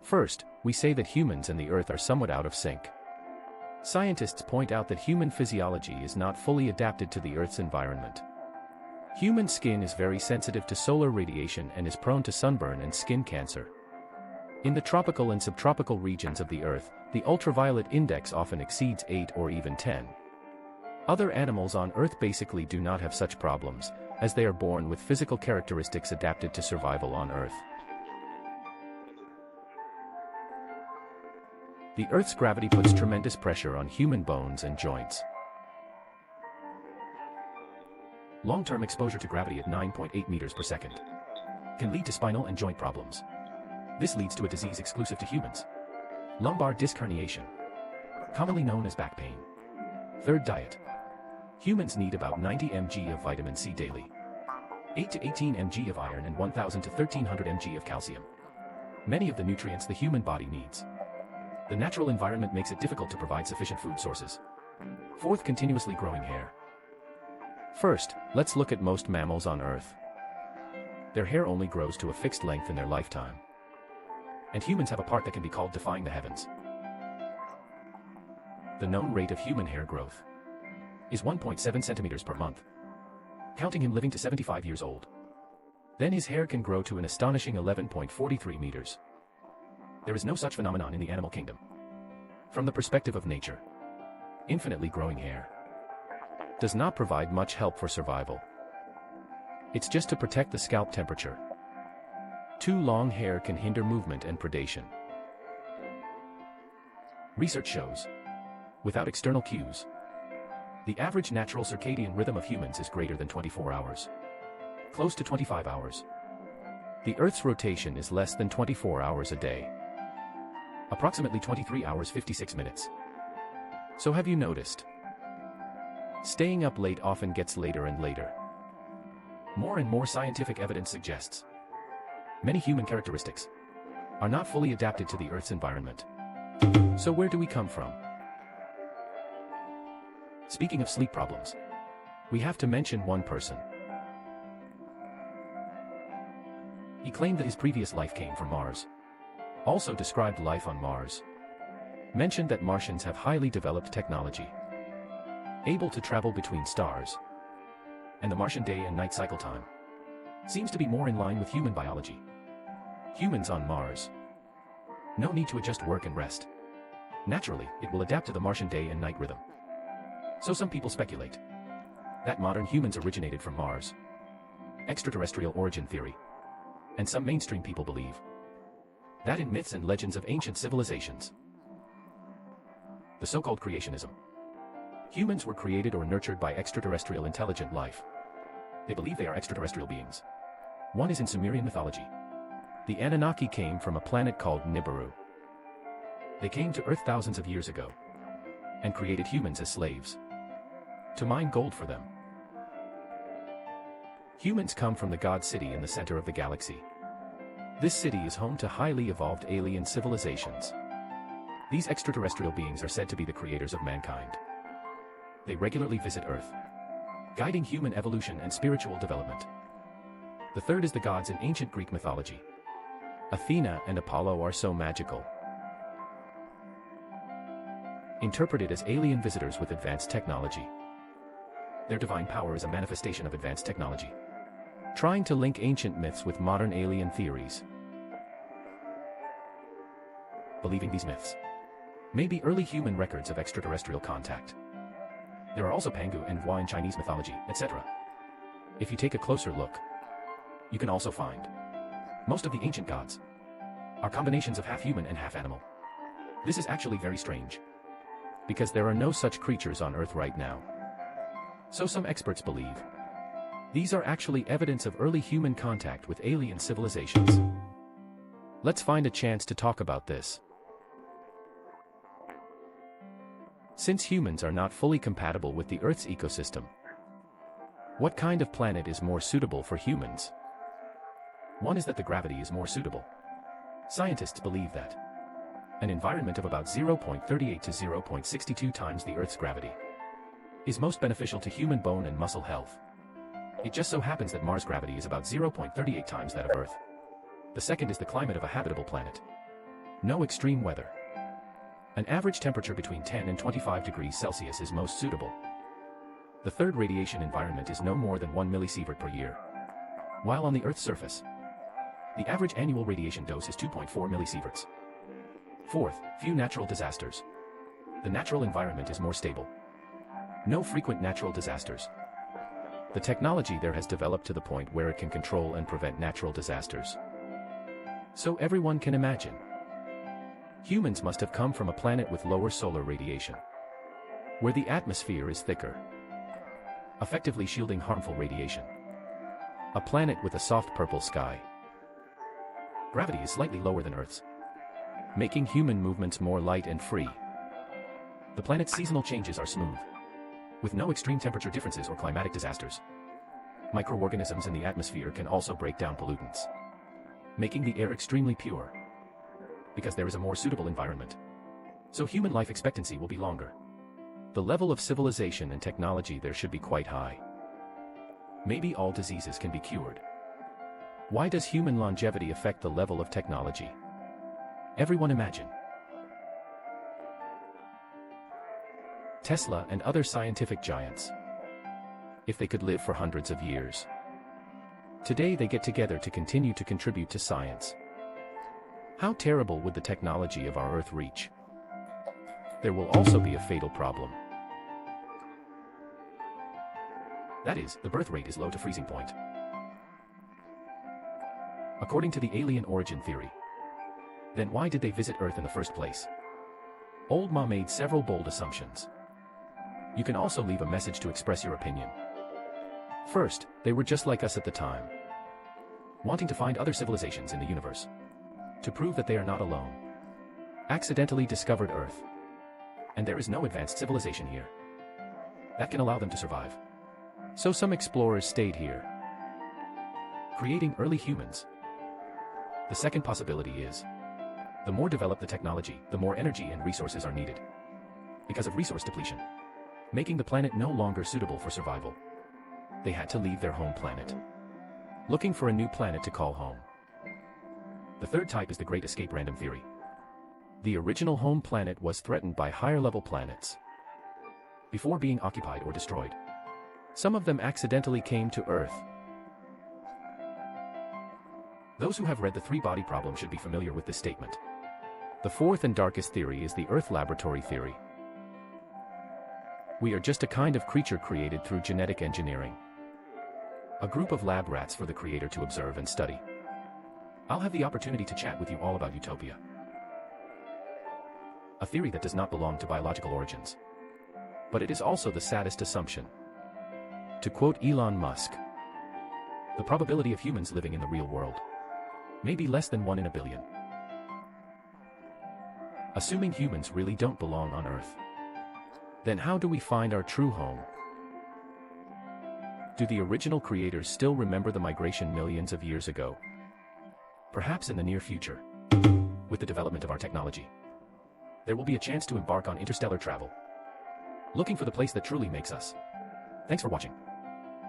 First, we say that humans and the Earth are somewhat out of sync. Scientists point out that human physiology is not fully adapted to the Earth's environment. Human skin is very sensitive to solar radiation and is prone to sunburn and skin cancer. In the tropical and subtropical regions of the Earth, the ultraviolet index often exceeds 8 or even 10. Other animals on Earth basically do not have such problems, as they are born with physical characteristics adapted to survival on Earth. The Earth's gravity puts tremendous pressure on human bones and joints. Long-term exposure to gravity at 9.8 meters per second can lead to spinal and joint problems. This leads to a disease exclusive to humans: lumbar disc herniation, commonly known as back pain. Third, diet. Humans need about 90 mg of vitamin C daily, 8 to 18 mg of iron, and 1,000 to 1,300 mg of calcium. Many of the nutrients the human body needs. The natural environment makes it difficult to provide sufficient food sources. Fourth, continuously growing hair. First, let's look at most mammals on Earth. Their hair only grows to a fixed length in their lifetime. And humans have a part that can be called defying the heavens. The known rate of human hair growth is 1.7 centimeters per month, counting him living to 75 years old. Then his hair can grow to an astonishing 11.43 meters. There is no such phenomenon in the animal kingdom. From the perspective of nature, infinitely growing hair does not provide much help for survival. It's just to protect the scalp temperature. Too long hair can hinder movement and predation. Research shows, without external cues, the average natural circadian rhythm of humans is greater than 24 hours. Close to 25 hours. The Earth's rotation is less than 24 hours a day. Approximately 23 hours 56 minutes. So have you noticed? Staying up late often gets later and later. More and more scientific evidence suggests many human characteristics are not fully adapted to the Earth's environment. So where do we come from? Speaking of sleep problems, we have to mention one person. He claimed that his previous life came from Mars. Also described life on Mars. Mentioned that Martians have highly developed technology, able to travel between stars, and the Martian day and night cycle time seems to be more in line with human biology. Humans on Mars. No need to adjust work and rest. Naturally, it will adapt to the Martian day and night rhythm. So some people speculate that modern humans originated from Mars. Extraterrestrial origin theory. And some mainstream people believe that in myths and legends of ancient civilizations, the so-called creationism, humans were created or nurtured by extraterrestrial intelligent life. They believe they are extraterrestrial beings. One is in Sumerian mythology. The Anunnaki came from a planet called Nibiru. They came to Earth thousands of years ago and created humans as slaves to mine gold for them. Humans come from the God City in the center of the galaxy. This city is home to highly evolved alien civilizations. These extraterrestrial beings are said to be the creators of mankind. They regularly visit Earth, guiding human evolution and spiritual development. The third is the gods in ancient Greek mythology. Athena and Apollo are so magical, interpreted as alien visitors with advanced technology. Their divine power is a manifestation of advanced technology, trying to link ancient myths with modern alien theories. Believing these myths may be early human records of extraterrestrial contact. There are also Pangu and Hua in Chinese mythology, etc. If you take a closer look, you can also find most of the ancient gods are combinations of half human and half animal. This is actually very strange, because there are no such creatures on Earth right now. So some experts believe these are actually evidence of early human contact with alien civilizations. Let's find a chance to talk about this. Since humans are not fully compatible with the Earth's ecosystem, what kind of planet is more suitable for humans? One is that the gravity is more suitable. Scientists believe that an environment of about 0.38 to 0.62 times the Earth's gravity is most beneficial to human bone and muscle health. It just so happens that Mars' gravity is about 0.38 times that of Earth. The second is the climate of a habitable planet. No extreme weather. An average temperature between 10 and 25 degrees Celsius is most suitable. The third radiation environment is no more than 1 millisievert per year. While on the Earth's surface, the average annual radiation dose is 2.4 millisieverts. Fourth, few natural disasters. The natural environment is more stable. No frequent natural disasters. The technology there has developed to the point where it can control and prevent natural disasters. So everyone can imagine. Humans must have come from a planet with lower solar radiation, where the atmosphere is thicker, effectively shielding harmful radiation. A planet with a soft purple sky. Gravity is slightly lower than Earth's, making human movements more light and free. The planet's seasonal changes are smooth, with no extreme temperature differences or climatic disasters. Microorganisms in the atmosphere can also break down pollutants, making the air extremely pure, because there is a more suitable environment. So human life expectancy will be longer. The level of civilization and technology there should be quite high. Maybe all diseases can be cured. Why does human longevity affect the level of technology? Everyone imagine Tesla and other scientific giants. If they could live for hundreds of years. Today they get together to continue to contribute to science. How terrible would the technology of our Earth reach? There will also be a fatal problem. That is, the birth rate is low to freezing point. According to the alien origin theory. Then why did they visit Earth in the first place? Old Ma made several bold assumptions. You can also leave a message to express your opinion. First, they were just like us at the time, wanting to find other civilizations in the universe, to prove that they are not alone. Accidentally discovered Earth, and there is no advanced civilization here that can allow them to survive. So some explorers stayed here, creating early humans. The second possibility is, the more developed the technology, the more energy and resources are needed, because of resource depletion, making the planet no longer suitable for survival. They had to leave their home planet, looking for a new planet to call home. The third type is the Great Escape random theory. The original home planet was threatened by higher-level planets before being occupied or destroyed. Some of them accidentally came to Earth. Those who have read The Three-Body Problem should be familiar with this statement. The fourth and darkest theory is the Earth laboratory theory. We are just a kind of creature created through genetic engineering. A group of lab rats for the creator to observe and study. I'll have the opportunity to chat with you all about utopia. A theory that does not belong to biological origins. But it is also the saddest assumption. To quote Elon Musk, the probability of humans living in the real world may be less than 1 in a billion. Assuming humans really don't belong on Earth, then how do we find our true home? Do the original creators still remember the migration millions of years ago? Perhaps in the near future, with the development of our technology, there will be a chance to embark on interstellar travel, looking for the place that truly makes us. Thanks for watching.